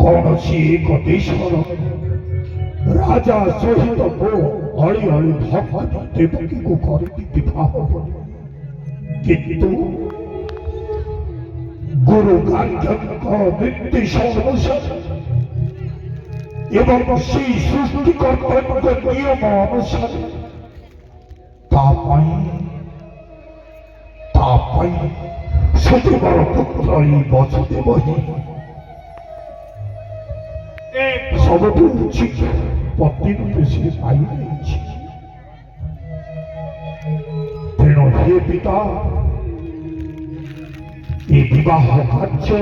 କୌଣସି ଏକ ଦେଶର ରାଜା ସହିତ ମୋ ଅଳି ଅଳି ଭକ୍ତ ଦେବକୀକୁ କରିବି ବିବାହ, କିନ୍ତୁ ଗୁରୁ ଗାନ୍ଧୀଙ୍କ ନିର୍ଦ୍ଦେଶ ଅନୁସାରେ ଏବଂ ସେହି ସୃଷ୍ଟିକର୍ତ୍ତାଙ୍କ ନିୟମ ଅନୁସାରେ ତା ପାଇଁ ସତୀଙ୍କର ପୁତ୍ର ଏହି ବସୁଦେବ ହିଁ ସବୁଠୁ ଉଚିତ ପତ୍ନୀ ରୂପେ ସେ ପାଇଯାଇଛି। ତେଣୁ ହେ ପିତା, ଏ ବିବାହ କାର୍ଯ୍ୟ